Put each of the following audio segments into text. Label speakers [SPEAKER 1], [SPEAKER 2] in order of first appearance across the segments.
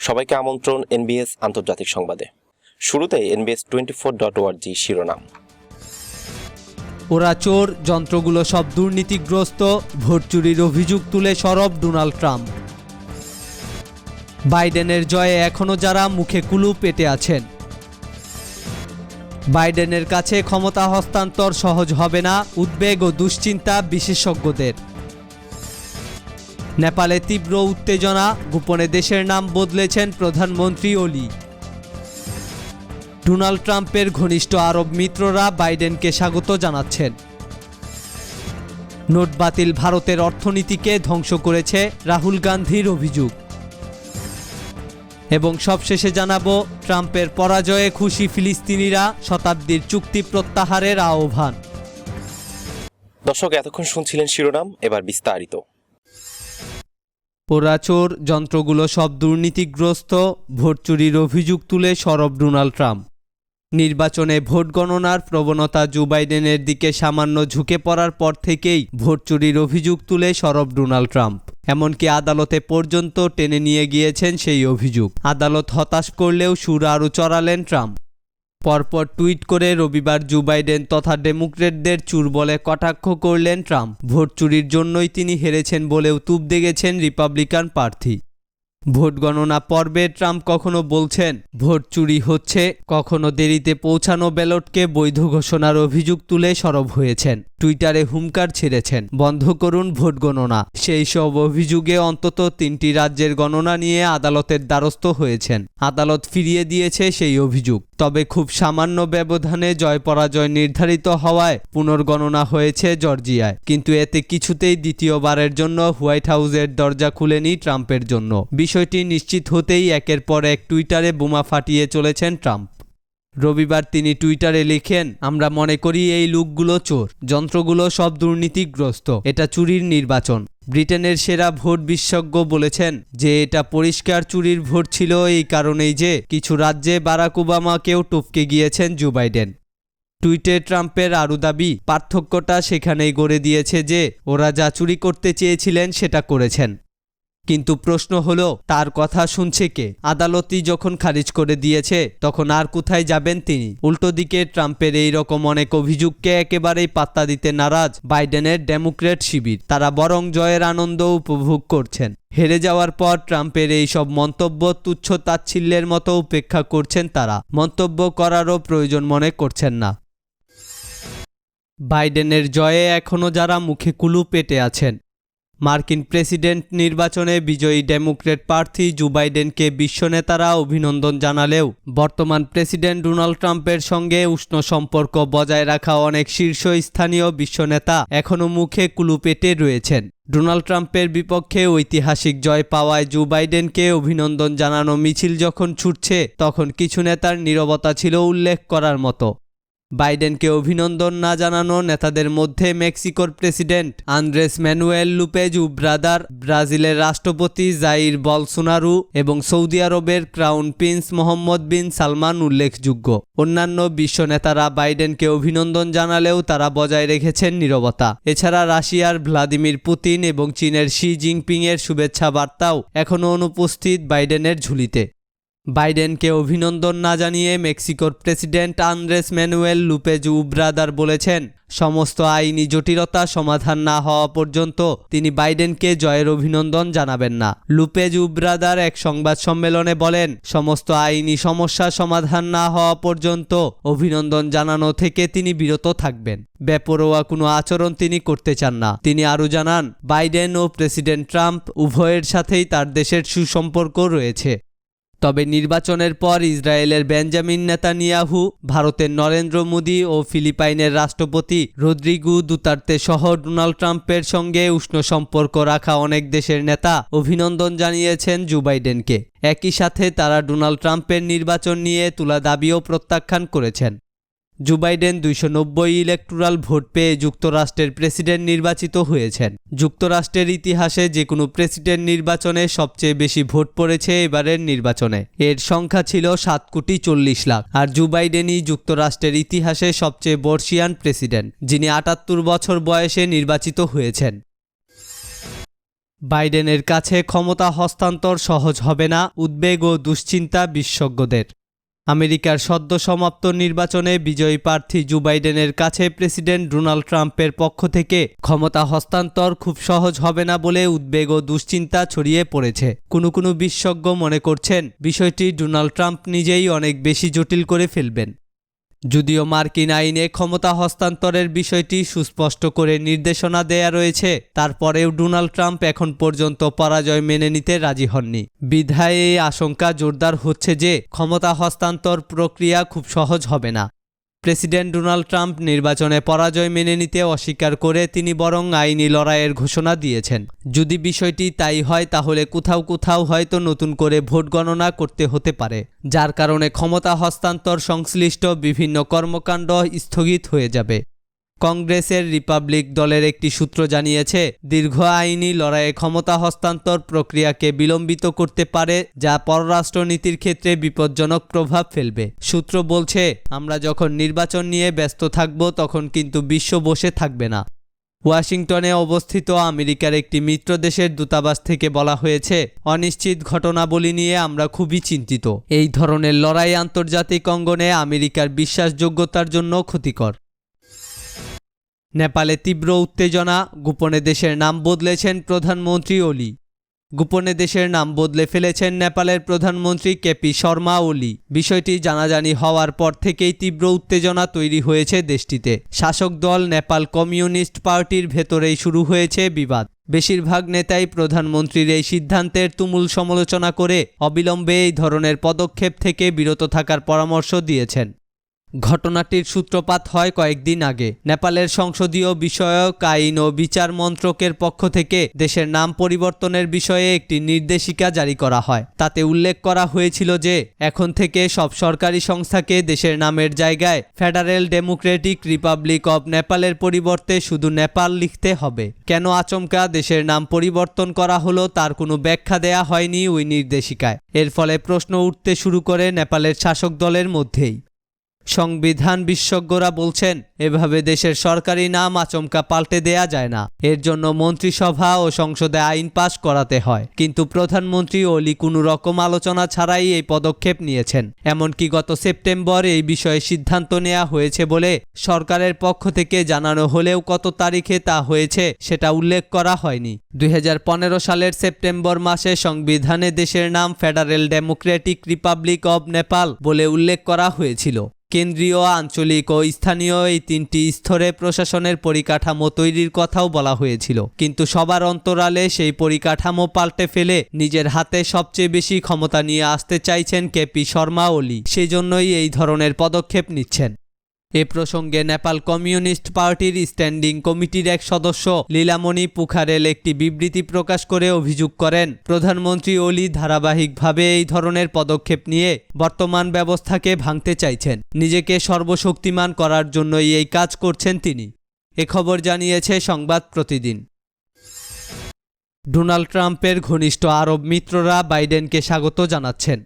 [SPEAKER 1] সবাইকে আমন্ত্রণ এনবিএস আন্তর্জাতিক সংবাদে। শুরুতে NBS24.org শিরোনাম।
[SPEAKER 2] ওরা চোর, যন্ত্রগুলো সব দুর্নীতিগ্রস্ত, ভোট চুরির অভিযোগ তুলে সরব ডোনাল্ড ট্রাম্প। বাইডেনের জয়ে এখনও যারা মুখে কুলু পেটে আছেন। বাইডেনের কাছে ক্ষমতা হস্তান্তর সহজ হবে না, উদ্বেগ ও দুশ্চিন্তা বিশেষজ্ঞদের। নেপালে তীব্র উত্তেজনা, গোপনে দেশের নাম বদলেছেন প্রধানমন্ত্রী ওলি। ডোনাল্ড ট্রাম্পের ঘনিষ্ঠ আরব মিত্ররা বাইডেনকে স্বাগত জানাচ্ছেন। নোট বাতিল ভারতের অর্থনীতিকে ধ্বংস করেছে, রাহুল গান্ধীর অভিযোগ। এবং সবশেষে জানাবো, ট্রাম্পের পরাজয়ে খুশি ফিলিস্তিনিরা, শতাব্দীর চুক্তি প্রত্যাহারের আহ্বান।
[SPEAKER 1] দর্শক, এতক্ষণ শুনছিলেন শিরোনাম, এবার বিস্তারিত।
[SPEAKER 2] ওরা চোর, যন্ত্রগুলো সব দুর্নীতিগ্রস্ত, ভোট চুরির অভিযোগ তুলে সরব ডোনাল্ড ট্রাম্প। নির্বাচনে ভোট গণনার প্রবণতা জো বাইডেনের দিকে সামান্য ঝুঁকে পড়ার পর থেকেই ভোট চুরির অভিযোগ তুলে সরব ডোনাল্ড ট্রাম্প। এমনকি আদালতে পর্যন্ত টেনে নিয়ে গিয়েছেন সেই অভিযোগ। আদালত হতাশ করলেও সুর আরও চড়ালেন ট্রাম্প। পরপর টুইট করে রবিবার জো বাইডেন তথা ডেমোক্রেটদের চুর বলে কটাক্ষ করলেন ট্রাম্প। ভোট চুরির জন্যই তিনি হেরেছেন বলেও তুপ দেগেছেন রিপাবলিকান প্রার্থী। ভোট গণনা পর্বে ট্রাম্প কখনো বলছেন ভোট চুরি হচ্ছে, কখনো দেরিতে পৌঁছানো ব্যালটকে বৈধ ঘোষণার অভিযোগ তুলে সরব হয়েছেন। টুইটারে হুমকার ছেড়েছেন, বন্ধ করুন ভোট গণনা। সেই সব অভিযোগে অন্তত 3টি রাজ্যের গণনা নিয়ে আদালতের দ্বারস্থ হয়েছেন। আদালত ফিরিয়ে দিয়েছে সেই অভিযোগ। তবে খুব সামান্য ব্যবধানে জয় পরাজয় নির্ধারিত হওয়ায় পুনর্গণনা হয়েছে জর্জিয়ায়। কিন্তু এতে কিছুতেই দ্বিতীয়বারের জন্য হোয়াইট হাউসের দরজা খুলেনি ট্রাম্পের জন্য। বিষয়টি নিশ্চিত হতেই একের পর এক টুইটারে বোমা ফাটিয়ে চলেছেন ট্রাম্প। রবিবার তিনি টুইটারে লিখেন, আমরা মনে করি এই লোকগুলো চোর, যন্ত্রগুলো সব দুর্নীতিগ্রস্ত, এটা চুরির নির্বাচন। ব্রিটেনের সেরা ভোট বিশেষজ্ঞ বলেছেন যে এটা পরিষ্কার চুরির ভোট ছিল, এই কারণেই যে কিছু রাজ্যে বারাক ওবামাকেও টপকে গিয়েছেন জো বাইডেন। টুইটে ট্রাম্পের আরও দাবি, পার্থক্যটা সেখানেই গড়ে দিয়েছে যে ওরা যা চুরি করতে চেয়েছিলেন সেটা করেছেন। কিন্তু প্রশ্ন হলো, তার কথা শুনছে কে? আদালতই যখন খারিজ করে দিয়েছে, তখন আর কোথায় যাবেন তিনি? উল্টো দিকে ট্রাম্পের এই রকম অনেক অভিযোগকে একেবারেই পাত্তা দিতে নারাজ বাইডেনের ডেমোক্রেট শিবির। তারা বরং জয়ের আনন্দ উপভোগ করছেন। হেরে যাওয়ার পর ট্রাম্পের এই সব মন্তব্য তুচ্ছ তাচ্ছিল্যের মতো উপেক্ষা করছেন তারা। মন্তব্য করারও প্রয়োজন মনে করছেন না। বাইডেনের জয়ে এখনও যারা মুখে কুলু পেটে আছেন। মার্কিন প্রেসিডেন্ট নির্বাচনে বিজয়ী ডেমোক্রেট প্রার্থী জো বাইডেনকে বিশ্বনেতারা অভিনন্দন জানালেও বর্তমান প্রেসিডেন্ট ডোনাল্ড ট্রাম্পের সঙ্গে উষ্ণ সম্পর্ক বজায় রাখা অনেক শীর্ষস্থানীয় বিশ্বনেতা এখনও মুখে কুলু পেটে রয়েছেন। ডোনাল্ড ট্রাম্পের বিপক্ষে ঐতিহাসিক জয় পাওয়ায় জো বাইডেনকে অভিনন্দন জানানো মিছিল যখন ছুটছে, তখন কিছু নেতার নীরবতা ছিল উল্লেখ করার মতো। বাইডেনকে অভিনন্দন না জানানো নেতাদের মধ্যে মেক্সিকোর প্রেসিডেন্ট আন্দ্রেস ম্যানুয়েল লোপেজ ওব্রাদার, ব্রাজিলের রাষ্ট্রপতি জাইর বলসোনারো এবং সৌদি আরবের ক্রাউন প্রিন্স মোহাম্মদ বিন সালমান উল্লেখযোগ্য। অন্যান্য বিশ্ব নেতারা বাইডেনকে অভিনন্দন জানালেও তারা বজায় রেখেছেন নীরবতা। এছাড়া রাশিয়ার ভ্লাদিমির পুতিন এবং চীনের শি জিনপিংয়ের শুভেচ্ছা বার্তাও এখনও অনুপস্থিত বাইডেনের ঝুলিতে। বাইডেনকে অভিনন্দন না জানিয়ে মেক্সিকোর প্রেসিডেন্ট আন্দ্রেস ম্যানুয়েল লোপেজ ওব্রাদার বলেছেন, সমস্ত আইনি জটিলতা সমাধান না হওয়া পর্যন্ত তিনি বাইডেনকে জয়ের অভিনন্দন জানাবেন না। লোপেজ ওব্রাদার এক সংবাদ সম্মেলনে বলেন, সমস্ত আইনি সমস্যা সমাধান না হওয়া পর্যন্ত অভিনন্দন জানানো থেকে তিনি বিরত থাকবেন। বেপরোয়া কোনো আচরণ তিনি করতে চান না। তিনি আরও জানান, বাইডেন ও প্রেসিডেন্ট ট্রাম্প উভয়ের সাথেই তার দেশের সুসম্পর্ক রয়েছে। তবে নির্বাচনের পর ইসরায়েলের বেঞ্জামিন নেতানিয়াহু, ভারতের নরেন্দ্র মোদী ও ফিলিপাইনের রাষ্ট্রপতি রদ্রিগো দুতার্তে সহ ডোনাল্ড ট্রাম্পের সঙ্গে উষ্ণ সম্পর্ক রাখা অনেক দেশের নেতা অভিনন্দন জানিয়েছেন জো বাইডেনকে। একই সাথে তারা ডোনাল্ড ট্রাম্পের নির্বাচন নিয়ে তোলা দাবিও প্রত্যাখ্যান করেছেন। জো বাইডেন 290 ইলেকটোরাল ভোট পেয়ে যুক্তরাষ্ট্রের প্রেসিডেন্ট নির্বাচিত হয়েছেন। যুক্তরাষ্ট্রের ইতিহাসে যে কোনো প্রেসিডেন্ট নির্বাচনে সবচেয়ে বেশি ভোট পড়েছে এবারের নির্বাচনে। এর সংখ্যা ছিল 7,40,00,000। আর জো বাইডেনই যুক্তরাষ্ট্রের ইতিহাসে সবচেয়ে বর্ষিয়ান প্রেসিডেন্ট, যিনি 78 বছর বয়সে নির্বাচিত হয়েছেন। বাইডেনের কাছে ক্ষমতা হস্তান্তর সহজ হবে না, উদ্বেগ ও দুশ্চিন্তা বিশেষজ্ঞদের। আমেরিকার সদ্য সমাপ্ত নির্বাচনে বিজয়ী প্রার্থী জো বাইডেনের কাছে প্রেসিডেন্ট ডোনাল্ড ট্রাম্পের পক্ষ থেকে ক্ষমতা হস্তান্তর খুব সহজ হবে না বলে উদ্বেগ ও দুশ্চিন্তা ছড়িয়ে পড়েছে। কোনো বিশেষজ্ঞ মনে করছেন বিষয়টি ডোনাল্ড ট্রাম্প নিজেই অনেক বেশি জটিল করে ফেলবেন। যদিও মার্কিন আইনে ক্ষমতা হস্তান্তরের বিষয়টি সুস্পষ্ট করে নির্দেশনা দেয়া রয়েছে, তারপরেও ডোনাল্ড ট্রাম্প এখন পর্যন্ত পরাজয় মেনে নিতে রাজি হননি। বিধায় এই আশঙ্কা জোরদার হচ্ছে যে ক্ষমতা হস্তান্তর প্রক্রিয়া খুব সহজ হবে না। প্রেসিডেন্ট ডোনাল্ড ট্রাম্প নির্বাচনে পরাজয় মেনে নিতে অস্বীকার করে তিনি বরং আইনি লড়াইয়ের ঘোষণা দিয়েছেন। যদি বিষয়টি তাই হয় তাহলে কোথাও হয়তো নতুন করে ভোট গণনা করতে হতে পারে, যার কারণে ক্ষমতা হস্তান্তর সংশ্লিষ্ট বিভিন্ন কর্মকাণ্ড স্থগিত হয়ে যাবে। কংগ্রেসের রিপাবলিক দলের একটি সূত্র জানিয়েছে, দীর্ঘ আইনি লড়াইয়ে ক্ষমতা হস্তান্তর প্রক্রিয়াকে বিলম্বিত করতে পারে, যা পররাষ্ট্রনীতির ক্ষেত্রে বিপজ্জনক প্রভাব ফেলবে। সূত্র বলছে, আমরা যখন নির্বাচন নিয়ে ব্যস্ত থাকব তখন কিন্তু বিশ্ব বসে থাকবে না। ওয়াশিংটনে অবস্থিত আমেরিকার একটি মিত্র দেশের দূতাবাস থেকে বলা হয়েছে, অনিশ্চিত ঘটনাবলী নিয়ে আমরা খুবই চিন্তিত। এই ধরনের লড়াই আন্তর্জাতিক অঙ্গনে আমেরিকার বিশ্বাসযোগ্যতার জন্য ক্ষতিকর। নেপালে তীব্র উত্তেজনা, গোপনে দেশের নাম বদলেছেন প্রধানমন্ত্রী ওলি। গোপনে দেশের নাম বদলে ফেলেছেন নেপালের প্রধানমন্ত্রী কেপি শর্মা ওলি। বিষয়টি জানাজানি হওয়ার পর থেকেই তীব্র উত্তেজনা তৈরি হয়েছে দেশটিতে। শাসক দল নেপাল কমিউনিস্ট পার্টির ভেতরেই শুরু হয়েছে বিবাদ। বেশিরভাগ নেতাই প্রধানমন্ত্রীর এই সিদ্ধান্তের তুমুল সমালোচনা করে অবিলম্বে এই ধরনের পদক্ষেপ থেকে বিরত থাকার পরামর্শ দিয়েছেন। ঘটনাটির সূত্রপাত হয় কয়েকদিন আগে। নেপালের সংসদীয় বিষয়ক আইন ও বিচার মন্ত্রকের পক্ষ থেকে দেশের নাম পরিবর্তনের বিষয়ে একটি নির্দেশিকা জারি করা হয়। তাতে উল্লেখ করা হয়েছিল যে এখন থেকে সব সরকারি সংস্থাকে দেশের নামের জায়গায় ফেডারেল ডেমোক্রেটিক রিপাবলিক অব নেপালের পরিবর্তে শুধু নেপাল লিখতে হবে। কেন আচমকা দেশের নাম পরিবর্তন করা হলো তার কোনো ব্যাখ্যা দেয়া হয়নি ওই নির্দেশিকায়। এর ফলে প্রশ্ন উঠতে শুরু করে নেপালের শাসক দলের মধ্যেই। সংবিধান বিশেষজ্ঞরা বলছেন, এভাবে দেশের সরকারি নাম আচমকা পাল্টে দেয়া যায় না। এর জন্য মন্ত্রিসভা ও সংসদে আইন পাশ করাতে হয়। কিন্তু প্রধানমন্ত্রী ওলি কোনো রকম আলোচনা ছাড়াই এই পদক্ষেপ নিয়েছেন। এমনকি গত সেপ্টেম্বর এই বিষয়ে সিদ্ধান্ত নেওয়া হয়েছে বলে সরকারের পক্ষ থেকে জানানো হলেও কত তারিখে তা হয়েছে সেটা উল্লেখ করা হয়নি। 2015 সালের সেপ্টেম্বর মাসে সংবিধানে দেশের নাম federal Democratic Republic of Nepal বলে উল্লেখ করা হয়েছিল। কেন্দ্রীয়, আঞ্চলিক ও স্থানীয় এই তিনটি স্তরে প্রশাসনের পরিকাঠামো তৈরির কথাও বলা হয়েছিল। কিন্তু সবার অন্তরালে সেই পরিকাঠামো পাল্টে ফেলে নিজের হাতে সবচেয়ে বেশি ক্ষমতা নিয়ে আসতে চাইছেন কেপি শর্মা ওলি। সেজন্যই এই ধরনের পদক্ষেপ নিচ্ছেন। এ প্রসঙ্গে নেপাল কমিউনিস্ট পার্টির স্ট্যান্ডিং কমিটির এক সদস্য লীলামণি পুখারেল একটি বিবৃতি প্রকাশ করে অভিযোগ করেন, প্রধানমন্ত্রী ওলি ধারাবাহিকভাবে এই ধরনের পদক্ষেপ নিয়ে বর্তমান ব্যবস্থাকে ভাঙতে চাইছেন। নিজেকে সর্বশক্তিমান করার জন্যই এই কাজ করছেন তিনি। এ খবর জানিয়েছে সংবাদ প্রতিদিন। ডোনাল্ড ট্রাম্পের ঘনিষ্ঠ আরব মিত্ররা বাইডেনকে স্বাগত জানাচ্ছেন।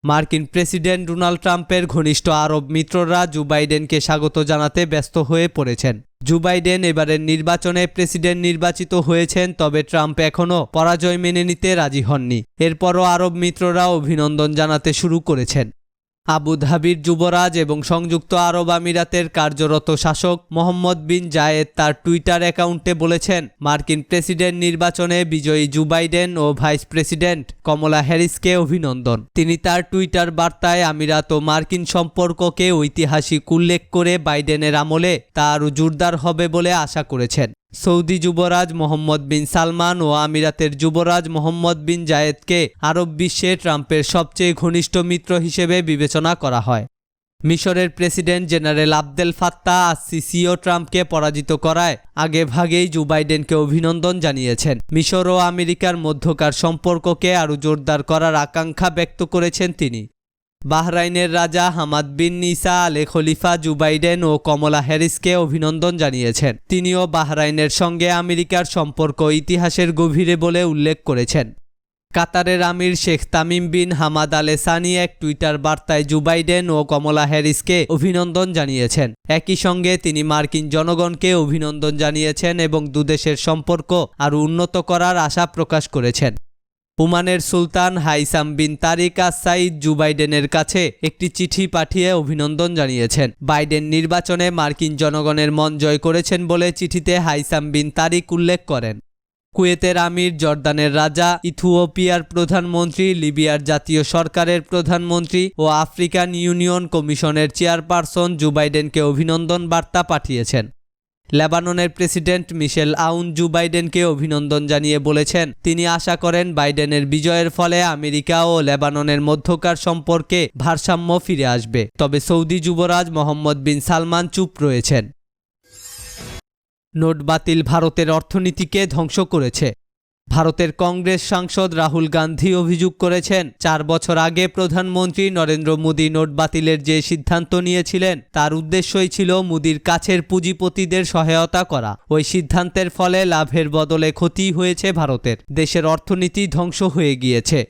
[SPEAKER 2] মার্কিন প্রেসিডেন্ট ডোনাল্ড ট্রাম্পের ঘনিষ্ঠ আরব মিত্ররা জো বাইডেনকে স্বাগত জানাতে ব্যস্ত হয়ে পড়েছেন। জো বাইডেন এবারের নির্বাচনে প্রেসিডেন্ট নির্বাচিত হয়েছেন, তবে ট্রাম্প এখনও পরাজয় মেনে নিতে রাজি হননি। এরপরও আরব মিত্ররা অভিনন্দন জানাতে শুরু করেছেন। আবুধাবির যুবরাজ এবং সংযুক্ত আরব আমিরাতের কার্যরত শাসক মোহাম্মদ বিন জায়েদ তার টুইটার অ্যাকাউন্টে বলেছেন, মার্কিন প্রেসিডেন্ট নির্বাচনে বিজয়ী জো বাইডেন ও ভাইস প্রেসিডেন্ট কমলা হ্যারিসকে অভিনন্দন। তিনি তার টুইটার বার্তায় আমিরাত ও মার্কিন সম্পর্ককে ঐতিহাসিক উল্লেখ করে বাইডেনের আমলে তা আরও জোরদার হবে বলে আশা করেছেন। সৌদি যুবরাজ মোহাম্মদ বিন সালমান ও আমিরাতের যুবরাজ মোহাম্মদ বিন জায়েদকে আরব বিশ্বে ট্রাম্পের সবচেয়ে ঘনিষ্ঠ মিত্র হিসেবে বিবেচনা করা হয়। মিশরের প্রেসিডেন্ট জেনারেল আবদেল ফাত্তাহ আস-সিসিও ট্রাম্পকে পরাজিত করায় আগেভাগেই জো বাইডেনকে অভিনন্দন জানিয়েছেন। মিশর ও আমেরিকার মধ্যকার সম্পর্ককে আরও জোরদার করার আকাঙ্ক্ষা ব্যক্ত করেছেন তিনি। বাহরাইনের রাজা হামাদ বিন ইসা আল খলিফা জো বাইডেন ও কমলা হ্যারিসকে অভিনন্দন জানিয়েছেন। তিনিও বাহরাইনের সঙ্গে আমেরিকার সম্পর্ক ইতিহাসের গভীরে বলে উল্লেখ করেছেন। কাতারের আমির Sheikh Tamim bin Hamad Al Thani এক টুইটার বার্তায় জো বাইডেন ও কমলা হ্যারিসকে অভিনন্দন জানিয়েছেন। একই সঙ্গে তিনি মার্কিন জনগণকে অভিনন্দন জানিয়েছেন এবং দুদেশের সম্পর্ক আরও উন্নত করার আশা প্রকাশ করেছেন। ওমানের সুলতান হাইসাম বিন তারিক আস সাইদ জো বাইডেনের কাছে একটি চিঠি পাঠিয়ে অভিনন্দন জানিয়েছেন। বাইডেন নির্বাচনে মার্কিন জনগণের মন জয় করেছেন বলে চিঠিতে হাইসাম বিন তারিক উল্লেখ করেন। কুয়েতের আমির, জর্দানের রাজা, ইথিওপিয়ার প্রধানমন্ত্রী, লিবিয়ার জাতীয় সরকারের প্রধানমন্ত্রী ও আফ্রিকান ইউনিয়ন কমিশনের চেয়ারপারসন জো বাইডেনকে অভিনন্দন বার্তা পাঠিয়েছেন। লেবাননের প্রেসিডেন্ট মিশেল আউন জো বাইডেনকে অভিনন্দন জানিয়ে বলেছেন তিনি আশা করেন বাইডেনের বিজয়ের ফলে আমেরিকা ও লেবাননের মধ্যকার সম্পর্কে ভারসাম্য ফিরে আসবে। তবে সৌদি যুবরাজ মোহাম্মদ বিন সালমান চুপ রয়েছেন। নোট বাতিল ভারতের অর্থনীতিকে ধ্বংস করেছে। ভারতের কংগ্রেস সাংসদ রাহুল গান্ধী অভিযোগ করেছেন 4 বছর আগে প্রধানমন্ত্রী নরেন্দ্র মোদী নোট বাতিলের যে সিদ্ধান্ত নিয়েছিলেন তার উদ্দেশ্যই ছিল মোদীর কাছের পুঁজিপতিদের সহায়তা করা। ওই সিদ্ধান্তের ফলে লাভের বদলে ক্ষতি হয়েছে ভারতের। দেশের অর্থনীতি ধ্বংস হয়ে গিয়েছে।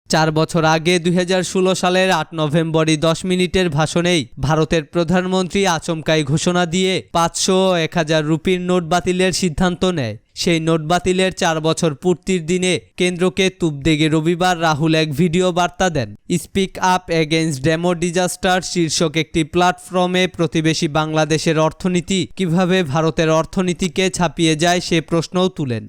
[SPEAKER 2] 4 বছর আগে 2016 সালের 8 নভেম্বরই 10 মিনিটের ভাষণেই ভারতের প্রধানমন্ত্রী আচমকাই ঘোষণা দিয়ে 500 ও 1000 রুপির নোট বাতিলের সিদ্ধান্ত নেয়। সেই নোট বাতিলের 4 বছর পূর্তির দিনে কেন্দ্রকে তুপ দেগে রবিবার রাহুল এক ভিডিও বার্তা দেন। Speak up against demo disaster শীর্ষক একটি প্ল্যাটফর্মে প্রতিবেশী বাংলাদেশের অর্থনীতি কিভাবে ভারতের অর্থনীতিকে ছাপিয়ে যায় সে প্রশ্নও তুলেন।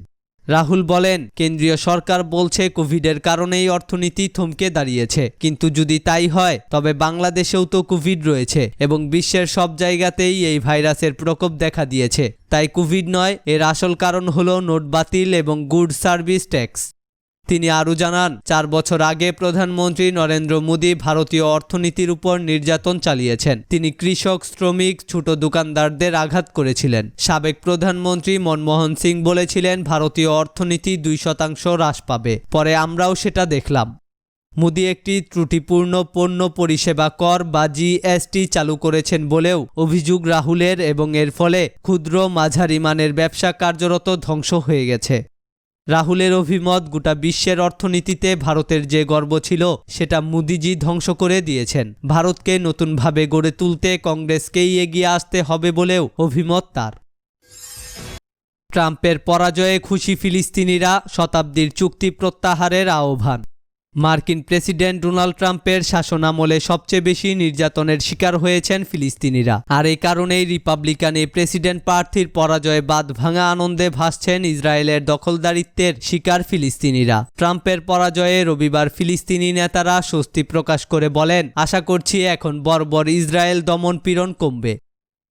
[SPEAKER 2] রাহুল বলেন, কেন্দ্রীয় সরকার বলছে কোভিডের কারণেই অর্থনীতি থমকে দাঁড়িয়েছে, কিন্তু যদি তাই হয় তবে বাংলাদেশেও তো কোভিড রয়েছে এবং বিশ্বের সব জায়গাতেই এই ভাইরাসের প্রকোপ দেখা দিয়েছে। তাই কোভিড নয়, এর আসল কারণ হলো নোট বাতিল এবং গুড সার্ভিস ট্যাক্স। তিনি আরও জানান, 4 বছর আগে প্রধানমন্ত্রী নরেন্দ্র মোদী ভারতীয় অর্থনীতির উপর নির্যাতন চালিয়েছেন। তিনি কৃষক, শ্রমিক, ছোট দোকানদারদের আঘাত করেছিলেন। সাবেক প্রধানমন্ত্রী মনমোহন সিং বলেছিলেন ভারতীয় অর্থনীতি 2% হ্রাস পাবে। পরে আমরাও সেটা দেখলাম। মোদী একটি ত্রুটিপূর্ণ পণ্য পরিষেবা কর বা জিএসটি চালু করেছেন বলেও অভিযোগ রাহুলের এবং এর ফলে ক্ষুদ্র মাঝারি মানের ব্যবসা কার্যরত ধ্বংস হয়ে গেছে। রাহুলের অভিমত, গোটা বিশ্বের অর্থনীতিতে ভারতের যে গর্ব ছিল সেটা মোদিজি ধ্বংস করে দিয়েছেন। ভারতকে নতুনভাবে গড়ে তুলতে কংগ্রেসকেই এগিয়ে আসতে হবে বলেও অভিমত তার। ট্রাম্পের পরাজয়ে খুশি ফিলিস্তিনিরা, শতাব্দীর চুক্তি প্রত্যাহারের আহ্বান। মার্কিন প্রেসিডেন্ট ডোনাল্ড ট্রাম্পের শাসনামলে সবচেয়ে বেশি নির্যাতনের শিকার হয়েছেন ফিলিস্তিনিরা। আর এই কারণেই রিপাবলিকান এই প্রেসিডেন্ট প্রার্থীর পরাজয়ে বাঁধ ভাঙা আনন্দে ভাসছেন ইসরায়েলের দখলদারিত্বের শিকার ফিলিস্তিনিরা। ট্রাম্পের পরাজয়ে রবিবার ফিলিস্তিনি নেতারা স্বস্তি প্রকাশ করে বলেন, আশা করছি এখন বর্বর ইসরায়েল দমন পীড়ন কমবে।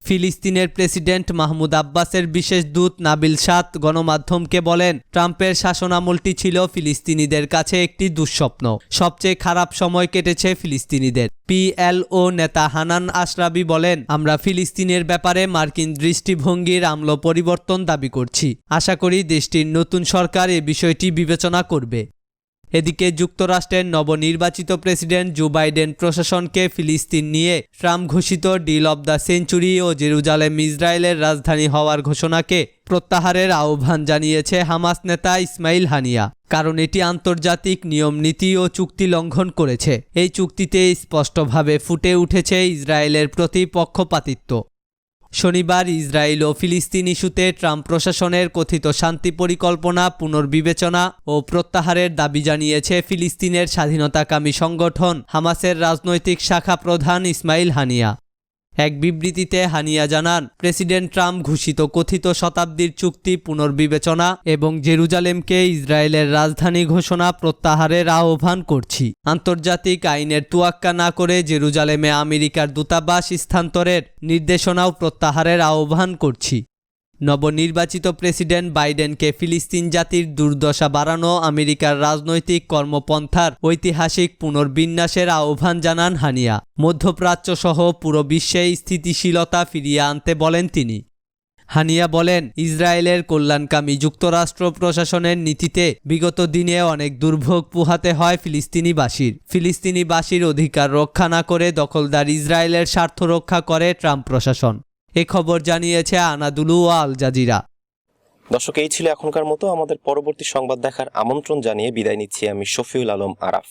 [SPEAKER 2] ফিলিস্তিনের প্রেসিডেন্ট মাহমুদ আব্বাসের বিশেষ দূত নাবিল সাত গণমাধ্যমকে বলেন, ট্রাম্পের শাসনামলটি ছিল ফিলিস্তিনিদের কাছে একটি দুঃস্বপ্ন। সবচেয়ে খারাপ সময় কেটেছে ফিলিস্তিনিদের। পিএলও নেতা হানান আশরাবি বলেন, আমরা ফিলিস্তিনের ব্যাপারে মার্কিন দৃষ্টিভঙ্গির আমূল পরিবর্তন দাবি করছি। আশা করি দেশটির নতুন সরকার এ বিষয়টি বিবেচনা করবে। এদিকে যুক্তরাষ্ট্রের নবনির্বাচিত প্রেসিডেন্ট জো বাইডেন প্রশাসনকে ফিলিস্তিন নিয়ে ট্রাম্প ঘোষিত ডিল অব দ্য সেঞ্চুরি ও জেরুজালেম ইসরায়েলের রাজধানী হওয়ার ঘোষণাকে প্রত্যাহারের আহ্বান জানিয়েছে হামাস নেতা ইসমাইল হানিয়া। কারণ এটি আন্তর্জাতিক নিয়ম নীতি ও চুক্তি লঙ্ঘন করেছে। এই চুক্তিতে স্পষ্টভাবে ফুটে উঠেছে ইসরায়েলের প্রতি পক্ষপাতিত্ব। শনিবার ইসরায়েল ও ফিলিস্তিন ইস্যুতে ট্রাম্প প্রশাসনের কথিত শান্তি পরিকল্পনা পুনর্বিবেচনা ও প্রত্যাহারের দাবি জানিয়েছে ফিলিস্তিনের স্বাধীনতাকামী সংগঠন হামাসের রাজনৈতিক শাখা প্রধান ইসমাইল হানিয়া। এক বিবৃতিতে হানিয়া জানান, প্রেসিডেন্ট ট্রাম্প ঘোষিত কথিত শতাব্দীর চুক্তি পুনর্বিবেচনা এবং জেরুজালেমকে ইসরায়েলের রাজধানী ঘোষণা প্রত্যাহারের আহ্বান করছি। আন্তর্জাতিক আইনের তোয়াক্কা না করে জেরুজালেমে আমেরিকার দূতাবাস স্থানান্তরের নির্দেশনাও প্রত্যাহারের আহ্বান করছি। নবনির্বাচিত প্রেসিডেন্ট বাইডেনকে ফিলিস্তিন জাতির দুর্দশা বাড়ানো আমেরিকার রাজনৈতিক কর্মপন্থার ঐতিহাসিক পুনর্বিন্যাসের আহ্বান জানান হানিয়া। মধ্যপ্রাচ্য সহ পুরো বিশ্বে স্থিতিশীলতা ফিরিয়ে আনতে বলেন তিনি। হানিয়া বলেন, ইসরায়েলের কল্যাণকামী যুক্তরাষ্ট্র প্রশাসনের নীতিতে বিগত দিনে অনেক দুর্ভোগ পোহাতে হয় ফিলিস্তিনিবাসীর অধিকার রক্ষা না করে দখলদার ইসরায়েলের স্বার্থ রক্ষা করে ট্রাম্প প্রশাসন। এ খবর জানিয়েছে আনাদুলু ও আল জাজিরা।
[SPEAKER 1] দর্শক, এই ছিল এখনকার মতো। আমাদের পরবর্তী সংবাদ দেখার আমন্ত্রণ জানিয়ে বিদায় নিচ্ছি আমি শফিউল আলম আরাফ।